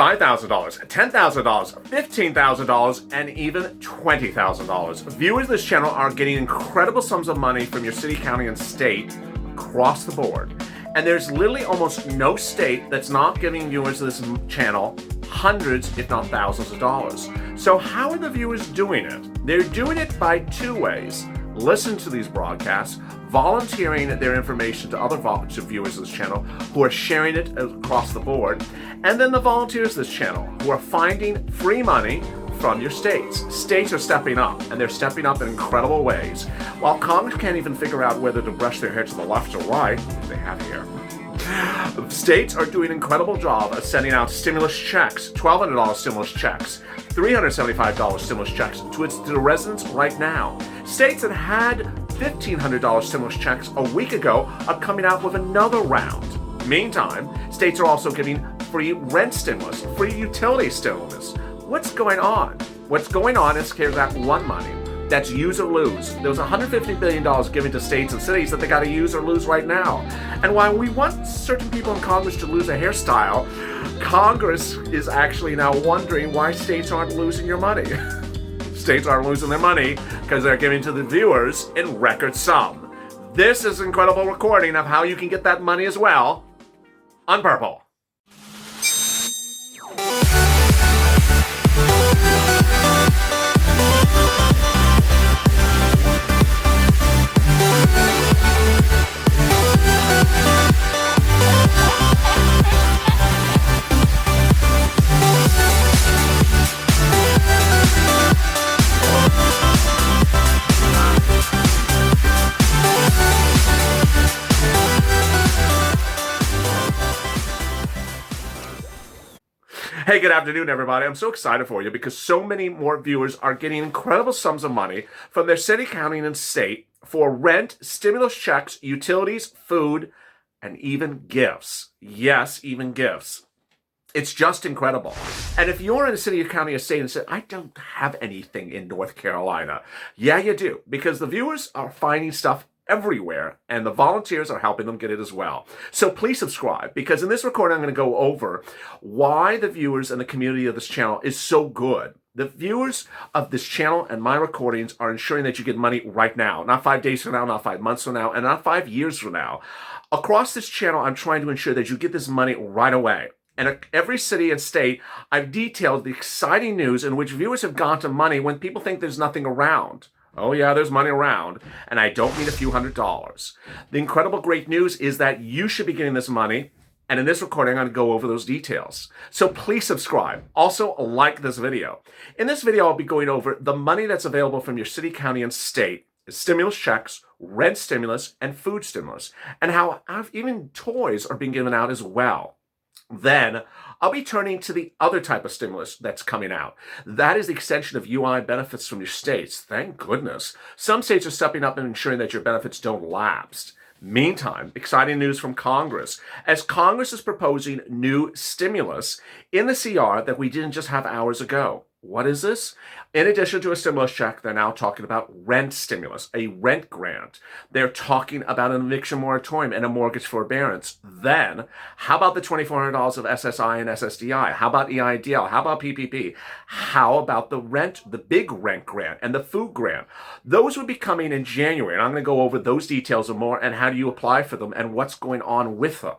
$5,000, $10,000, $15,000, and even $20,000. Viewers of this channel are getting incredible sums of money from your city, county, and state across the board. And there's literally almost no state that's not giving viewers of this channel hundreds, if not thousands of dollars. So how are the viewers doing it? They're doing it by two ways. Listen to these broadcasts, volunteering their information to other viewers of this channel who are sharing it across the board, and then the volunteers of this channel who are finding free money from your states. States are stepping up, and they're stepping up in incredible ways. While Congress can't even figure out whether to brush their hair to the left or right, they have hair. States are doing an incredible job of sending out stimulus checks, $1,200 stimulus checks, $375 stimulus checks to the residents right now. States that had $1,500 stimulus checks a week ago are coming out with another round. Meantime, states are also giving free rent stimulus, free utility stimulus. What's going on? What's going on is CARES Act 1 money. That's use or lose. There was $150 billion given to states and cities that they got to use or lose right now. And while we want certain people in Congress to lose a hairstyle, Congress is actually now wondering why states aren't losing your money. States aren't losing their money because they're giving to the viewers in record sum. This is an incredible recording of how you can get that money as well on Purple. Hey, good afternoon, everybody. I'm so excited for you because so many more viewers are getting incredible sums of money from their city, county, and state for rent, stimulus checks, utilities, food, and even gifts. Yes, even gifts. It's just incredible. And if you're in a city, county, or state and say, I don't have anything in North Carolina. Yeah, you do, because the viewers are finding stuff everywhere, and the volunteers are helping them get it as well. So please subscribe, because in this recording, I'm going to go over why the viewers and the community of this channel is so good. The viewers of this channel and my recordings are ensuring that you get money right now, not 5 days from now, not 5 months from now, and not 5 years from now. Across this channel, I'm trying to ensure that you get this money right away. And every city and state, I've detailed the exciting news in which viewers have gone to money when people think there's nothing around. Oh yeah, there's money around, and I don't mean a few $100s. The incredible great news is that you should be getting this money, and in this recording, I'm going to go over those details. So please subscribe. Also, like this video. In this video, I'll be going over the money that's available from your city, county, and state, stimulus checks, rent stimulus, and food stimulus, and how even toys are being given out as well. Then I'll be turning to the other type of stimulus that's coming out. That is the extension of UI benefits from your states. Thank goodness. Some states are stepping up and ensuring that your benefits don't lapse. Meantime, exciting news from Congress, as Congress is proposing new stimulus in the CR that we didn't just have hours ago. What is this? In addition to a stimulus check, they're now talking about rent stimulus, a rent grant. They're talking about an eviction moratorium and a mortgage forbearance. Then, how about the $2,400 of SSI and SSDI? How about EIDL? How about PPP? How about the big rent grant and the food grant? Those would be coming in January, and I'm going to go over those details and more, and how do you apply for them and what's going on with them.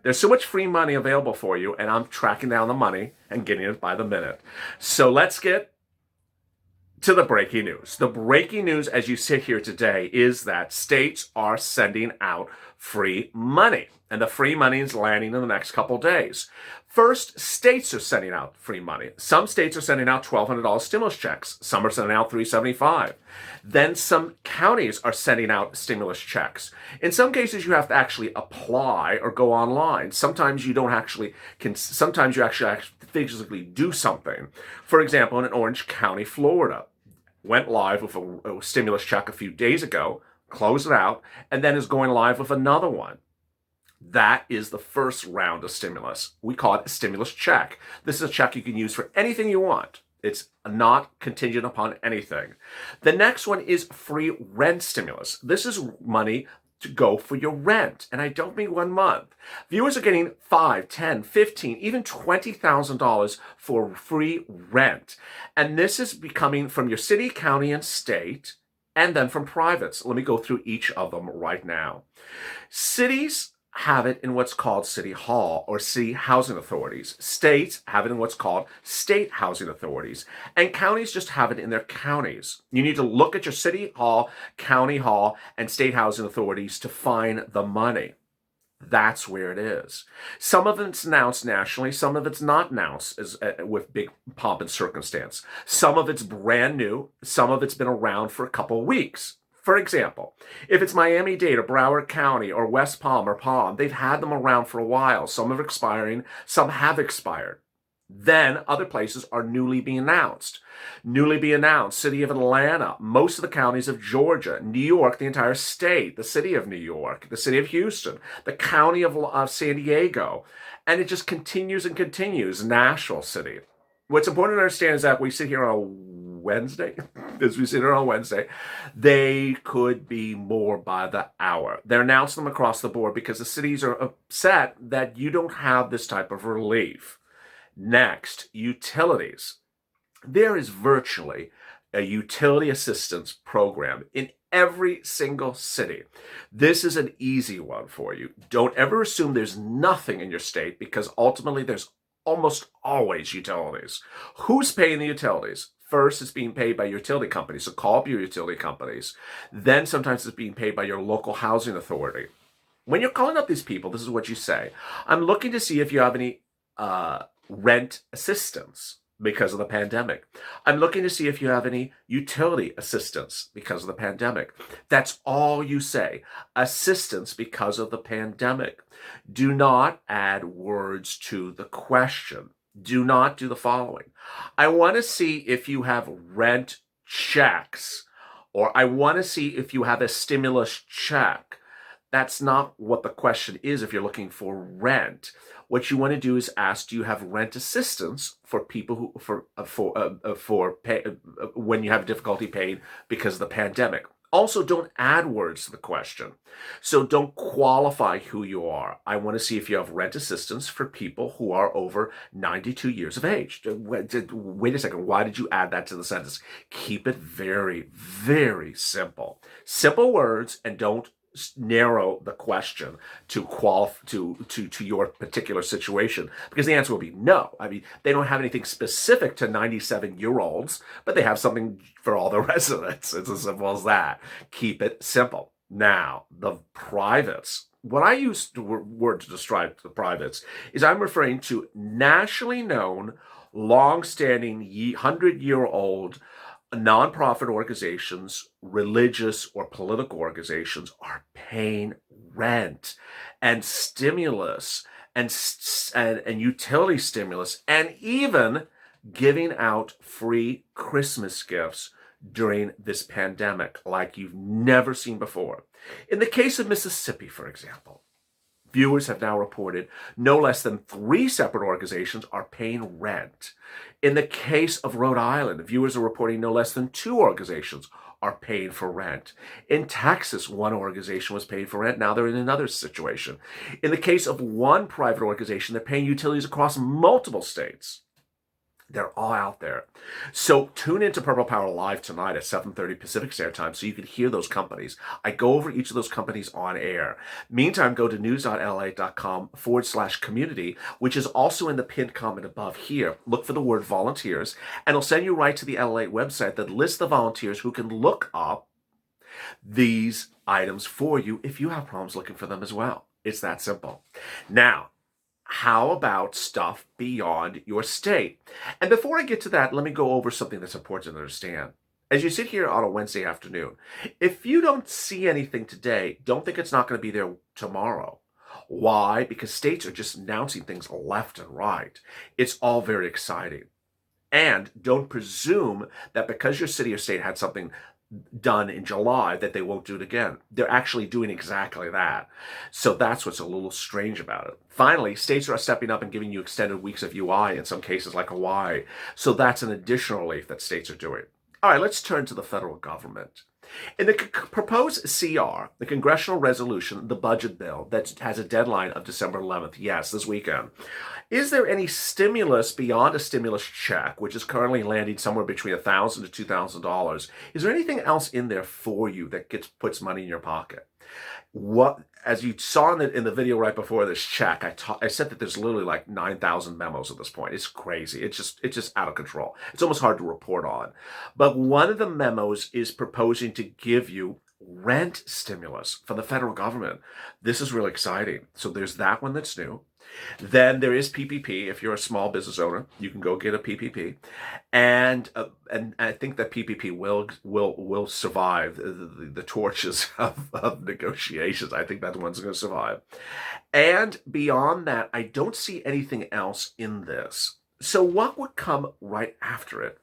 There's so much free money available for you, and I'm tracking down the money and getting it by the minute. So let's get to the breaking news. The breaking news as you sit here today is that states are sending out free money, and the free money is landing in the next couple days. First, states are sending out free money. Some states are sending out $1,200 stimulus checks. Some are sending out $375. Then some counties are sending out stimulus checks. In some cases, you have to actually apply or go online. Sometimes you don't actually sometimes you actually physically do something. For example, in Orange County, Florida, went live with a stimulus check a few days ago, closed it out, and then is going live with another one. That is the first round of stimulus. We call it a stimulus check. This is a check you can use for anything you want. It's not contingent upon anything. The next one is free rent stimulus. This is money to go for your rent. And I don't mean 1 month. Viewers are getting $5, $10, $15, even $20,000 for free rent. And this is becoming from your city, county, and state, and then from privates. Let me go through each of them right now. Cities have it in what's called City Hall or City Housing Authorities. States have it in what's called State Housing Authorities. And counties just have it in their counties. You need to look at your City Hall, County Hall, and State Housing Authorities to find the money. That's where it is. Some of it's announced nationally, some of it's not announced with big pomp and circumstance. Some of it's brand new, some of it's been around for a couple of weeks. For example, if it's Miami-Dade or Broward County or West Palm or Palm, they've had them around for a while. Some are expiring, some have expired. Then other places are newly being announced. Newly be announced, City of Atlanta, most of the counties of Georgia, New York, the entire state, the City of New York, the City of Houston, the County of San Diego, and it just continues and continues. Nashville City. What's important to understand is that we sit here on Wednesday, as we sit here on Wednesday, they could be more by the hour. They're announcing them across the board because the cities are upset that you don't have this type of relief. Next, utilities. There is virtually a utility assistance program in every single city. This is an easy one for you. Don't ever assume there's nothing in your state because ultimately there's almost always utilities. Who's paying the utilities? First, it's being paid by utility companies, so call up your utility companies. Then sometimes it's being paid by your local housing authority. When you're calling up these people, this is what you say. I'm looking to see if you have any rent assistance because of the pandemic. I'm looking to see if you have any utility assistance because of the pandemic. That's all you say. Assistance because of the pandemic. Do not add words to the question. Do not do the following. I want to see if you have rent checks, or I want to see if you have a stimulus check. That's not what the question is if you're looking for rent. What you want to do is ask, do you have rent assistance for people who when you have difficulty paying because of the pandemic? Also, don't add words to the question. So don't qualify who you are. I want to see if you have rent assistance for people who are over 92 years of age. Wait a second. Why did you add that to the sentence? Keep it very, very simple. Simple words, and don't narrow the question to your particular situation, because the answer will be no. I mean, they don't have anything specific to 97-year-olds, but they have something for all the residents. It's as simple as that. Keep it simple. Now, the privates. When I use the word to describe the privates is I'm referring to nationally known, long-standing, 100-year-old nonprofit organizations, religious or political organizations are paying rent and stimulus and utility stimulus and even giving out free Christmas gifts during this pandemic like you've never seen before. In the case of Mississippi, for example, viewers have now reported no less than 3 separate organizations are paying rent. In the case of Rhode Island, viewers are reporting no less than 2 organizations are paying for rent. In Texas, 1 organization was paying for rent. Now they're in another situation. In the case of 1 private organization, they're paying utilities across multiple states. They're all out there. So tune into Purple Power Live tonight at 7:30 Pacific Standard Time so you can hear those companies. I go over each of those companies on air. Meantime, go to news.lalate.com/community, which is also in the pinned comment above here. Look for the word volunteers, and it'll send you right to the Lalate website that lists the volunteers who can look up these items for you if you have problems looking for them as well. It's that simple. Now, how about stuff beyond your state? And before I get to that, let me go over something that's important to understand. As you sit here on a Wednesday afternoon, if you don't see anything today, don't think it's not going to be there tomorrow. Why? Because states are just announcing things left and right. It's all very exciting. And don't presume that because your city or state had something done in July that they won't do it again. They're actually doing exactly that. So that's what's a little strange about it. Finally, states are stepping up and giving you extended weeks of UI in some cases like Hawaii. So that's an additional relief that states are doing. All right, let's turn to the federal government. In the proposed CR, the congressional resolution, the budget bill that has a deadline of December 11th, yes, this weekend, is there any stimulus beyond a stimulus check, which is currently landing somewhere between $1,000 to $2,000? Is there anything else in there for you that puts money in your pocket? What, as you saw in the video right before this check, I said that there's literally like 9,000 memos at this point. It's crazy. It's just out of control. It's almost hard to report on. But one of the memos is proposing to give you rent stimulus from the federal government. This is really exciting. So there's that one that's new. Then there is PPP. If you're a small business owner, you can go get a PPP, and I think that PPP will survive the torches of negotiations. I think that one's going to survive. And beyond that, I don't see anything else in this. So what would come right after it?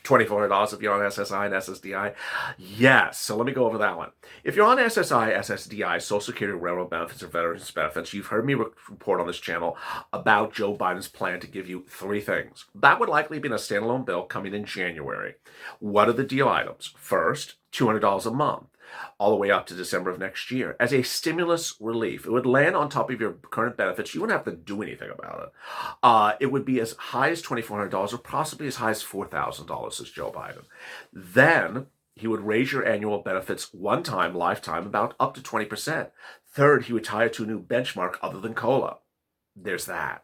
$2,400 if you're on SSI and SSDI? Yes. So let me go over that one. If you're on SSI, SSDI, Social Security, Railroad benefits, or Veterans benefits, you've heard me report on this channel about Joe Biden's plan to give you three things. That would likely be in a standalone bill coming in January. What are the deal items? First, $200 a month, all the way up to December of next year as a stimulus relief. It would land on top of your current benefits. You wouldn't have to do anything about it. It would be as high as $2,400 or possibly as high as $4,000, as Joe Biden. Then he would raise your annual benefits one time, lifetime, about up to 20%. Third, he would tie it to a new benchmark other than COLA. There's that.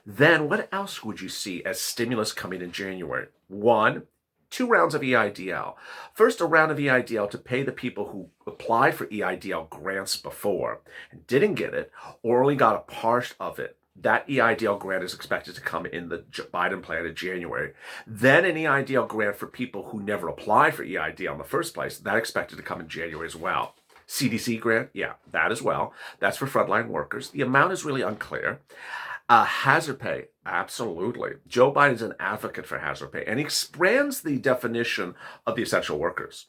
Then what else would you see as stimulus coming in January? One, 2 rounds of EIDL. First, a round of EIDL to pay the people who applied for EIDL grants before and didn't get it or only got a part of it. That EIDL grant is expected to come in the Biden plan in January. Then an EIDL grant for people who never applied for EIDL in the first place. That expected to come in January as well. CDC grant, yeah, that as well. That's for frontline workers. The amount is really unclear. Hazard pay, absolutely. Joe Biden's an advocate for hazard pay, and he expands the definition of the essential workers.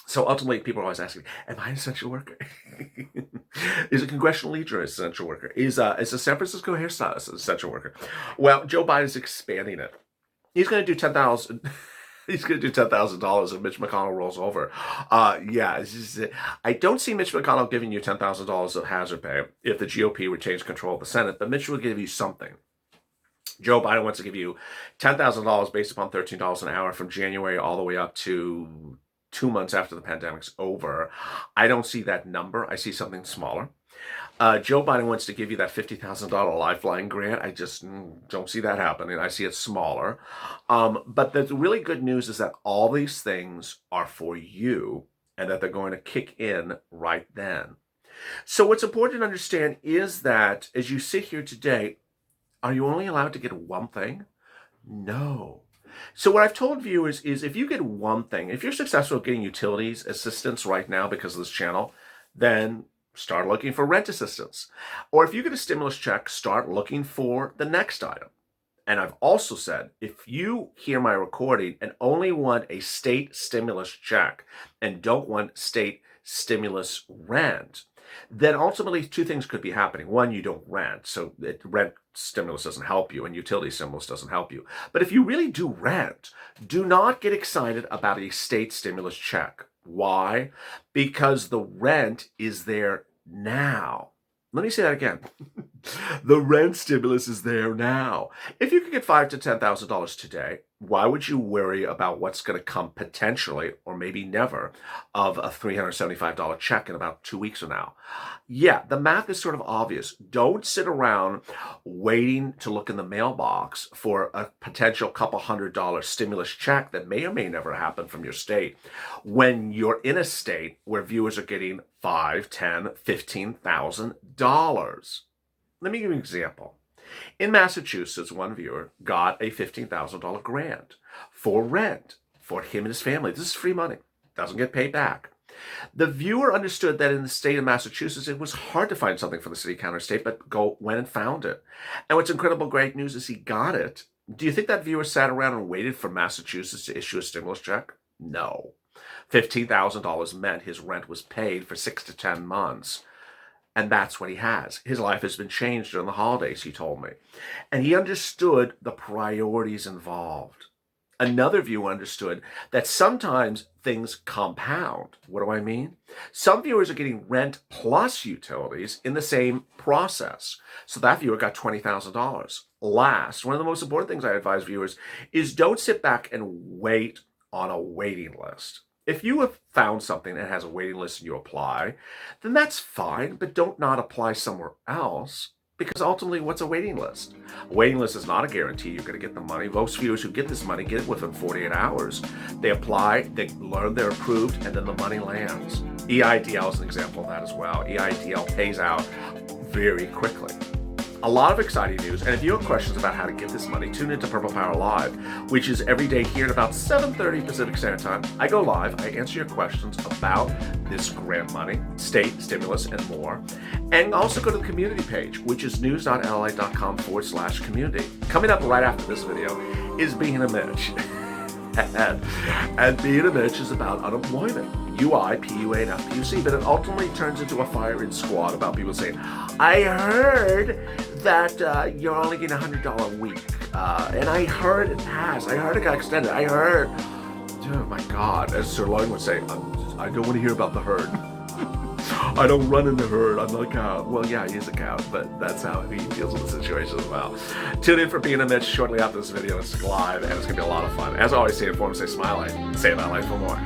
So ultimately, people are always asking, am I an essential worker? Is a congressional leader an essential worker? Is a San Francisco hairstylist an essential worker? Well, Joe Biden's expanding it. He's going to do 10,000. He's going to do $10,000 if Mitch McConnell rolls over. Yeah, I don't see Mitch McConnell giving you $10,000 of hazard pay if the GOP retains control of the Senate, but Mitch will give you something. Joe Biden wants to give you $10,000 based upon $13 an hour from January all the way up to 2 months after the pandemic's over. I don't see that number. I see something smaller. Joe Biden wants to give you that $50,000 lifeline grant. I just don't see that happening. I see it smaller. But the really good news is that all these things are for you and that they're going to kick in right then. So what's important to understand is that as you sit here today, are you only allowed to get one thing? No. So what I've told viewers is if you get one thing, if you're successful at getting utilities assistance right now because of this channel, then start looking for rent assistance. Or if you get a stimulus check, start looking for the next item. And I've also said, if you hear my recording and only want a state stimulus check and don't want state stimulus rent, then ultimately 2 things could be happening. One, you don't rent, so rent stimulus doesn't help you and utility stimulus doesn't help you. But if you really do rent, do not get excited about a state stimulus check. Why? Because the rent is there now. Let me say that again. The rent stimulus is there now. If you could get $5,000 to $10,000 today, why would you worry about what's going to come potentially, or maybe never, of a $375 check in about 2 weeks from now? Yeah, the math is sort of obvious. Don't sit around waiting to look in the mailbox for a potential couple $100 stimulus check that may or may never happen from your state when you're in a state where viewers are getting $5,000, $10,000, $15,000. Let me give you an example. In Massachusetts, one viewer got a $15,000 grant for rent for him and his family. This is free money. Doesn't get paid back. The viewer understood that in the state of Massachusetts, it was hard to find something for the city, county, or state, but went and found it. And what's incredible great news is he got it. Do you think that viewer sat around and waited for Massachusetts to issue a stimulus check? No. $15,000 meant his rent was paid for 6 to 10 months. And that's what he has. His life has been changed during the holidays, he told me. And he understood the priorities involved. Another viewer understood that sometimes things compound. What do I mean? Some viewers are getting rent plus utilities in the same process. So that viewer got $20,000. Last, one of the most important things I advise viewers is don't sit back and wait on a waiting list. If you have found something that has a waiting list and you apply, then that's fine, but don't not apply somewhere else. Because ultimately, what's a waiting list? A waiting list is not a guarantee you're going to get the money. Most viewers who get this money get it within 48 hours. They apply, they learn they're approved, and then the money lands. EIDL is an example of that as well. EIDL pays out very quickly. A lot of exciting news, and if you have questions about how to get this money, tune into Purple Power Live, which is every day here at about 7:30 Pacific Standard Time. I go live, I answer your questions about this grant money, state, stimulus, and more. And also go to the community page, which is news.lalate.com/community. Coming up right after this video is Being a Mitch. And Being a Mitch is about unemployment. UI, PUA, and FPUC, but it ultimately turns into a firing squad about people saying, I heard that you're only getting $100 a week, and I heard it passed, I heard it got extended, I heard, oh my God, as Sir Lloyd would say, I don't want to hear about the herd. I don't run in the herd, I'm not a cow. Well, yeah, he is a cow, but that's how he deals with the situation as well. Tune in for Being a Mitch shortly after this video. It's live, and it's going to be a lot of fun. As always, stay informed, stay smiling, stay in that life for more.